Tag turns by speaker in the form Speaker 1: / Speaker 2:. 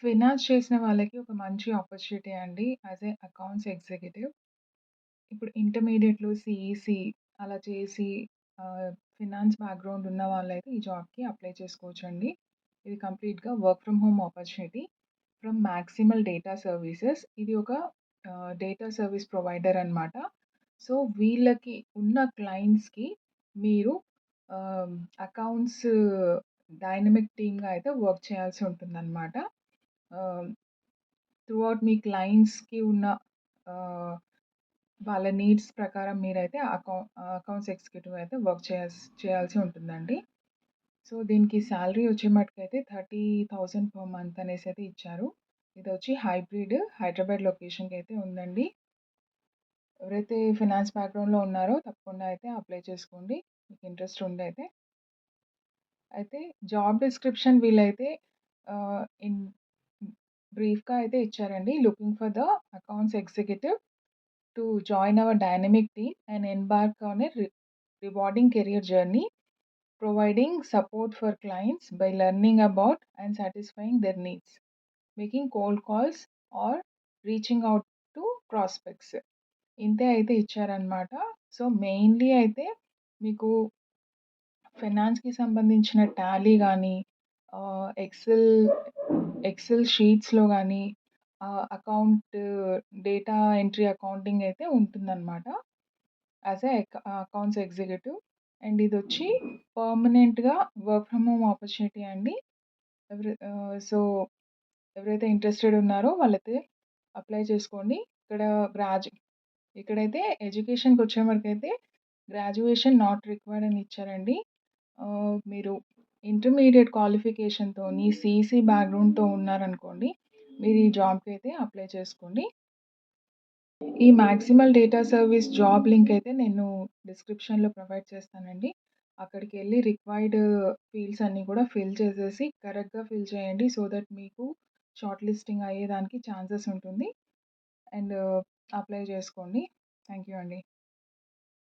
Speaker 1: Finance చేసిన వాళ్ళకి ఒక మంచి ఆపర్చునిటీ అండి. As a accounts executive. ఇప్పుడు ఇంటర్మీడియేట్‌లో సీఈసీ అలా చేసి ఆహ్, ఫినాన్స్ బ్యాక్‌గ్రౌండ్ ఉన్న వాళ్ళైతే ఈ జాబ్‌కి అప్లై చేసుకోవచ్చండి. ఇది కంప్లీట్‌గా work from home opportunity from maximal data services. ఇది ఒక డేటా సర్వీస్ ప్రొవైడర్ అనమాట. సో, వీళ్ళకి ఉన్న క్లయింట్స్‌కి మీరు ఆహ్, అకౌంట్స్ డైనమిక్ టీమ్‌గా అయితే వర్క్ చేయాల్సి ఉంటుందనమాట. ఆహ్, త్రూఅవుట్ మీ క్లయింట్స్‌కి ఉన్న ఆహ్, వాళ్ళ నీడ్స్ ప్రకారం మీరైతే అకౌంట్స్ ఎగ్జిక్యూటివ్ అయితే వర్క్ చేయాల్సి ఉంటుందండి. సో, దీనికి సాలరీ వచ్చే మట్టుకైతే 30,000 పర్ మంత్ అనేసైతే ఇచ్చారు. ఇదొచ్చి హైబ్రిడ్ హైదరాబాద్ లొకేషన్‌కైతే ఉందండి. ఎవరైతే ఫినాన్స్ బ్యాక్‌గ్రౌండ్‌లో ఉన్నారో తప్పకుండా అయితే అప్లై చేసుకోండి. మీకు ఇంట్రెస్ట్ ఉందయితే. అయితే జాబ్ డిస్క్రిప్షన్ వీళ్ళైతే ఇన్ బ్రీఫ్‌గా అయితే ఇచ్చారండి. Looking for the accounts executive to join hour dynamic team and embark on a rewarding career journey, providing support for clients by learning about and satisfying their needs, making cold calls or reaching out to prospects. ఇంతే అయితే ఇచ్చారనమాట. So, mainly అయితే మీకు ఫైనాన్స్‌కి సంబంధించిన Tally గానీ, XL షీట్స్‌లో గానీ, account data entry accounting అయితే ఉంటుందనమాట. As a accounts executive. And ఇదొచ్చి పర్మనెంట్‌గా వర్క్ ఫ్రమ్ హోమ్ ఆపర్చునిటీ అండి. సో, ఎవరైతే ఇంట్రెస్టెడ్ ఉన్నారో వాళ్ళైతే అప్లై చేసుకోండి. గ్రాడ్యు ఇక్కడైతే ఎడ్యుకేషన్‌కొచ్చేవరకైతే గ్రాడ్యుయేషన్ నాట్ రిక్వైర్డ్ అని ఇచ్చారండి. మీరు ఇంటర్మీడియేట్ క్వాలిఫికేషన్‌తోని సీఈసీ బ్యాక్‌గ్రౌండ్‌తో ఉన్నారనుకోండి, మీరు ఈ జాబ్‌కైతే అప్లై చేసుకోండి. ఈ maximal data service job link అయితే నేను డిస్క్రిప్షన్‌లో ప్రొవైడ్ చేస్తానండి. అక్కడికెళ్ళి రిక్వైర్డ్ ఫీల్డ్స్ అన్నీ కూడా ఫిల్ చేసేసి కరెక్ట్‌గా ఫిల్ చేయండి. సో దట్ మీకు షార్ట్ లిస్టింగ్ అయ్యేదానికి ఛాన్సెస్ ఉంటుంది. అండ్ అప్లై చేసుకోండి. థాంక్ యూ అండి.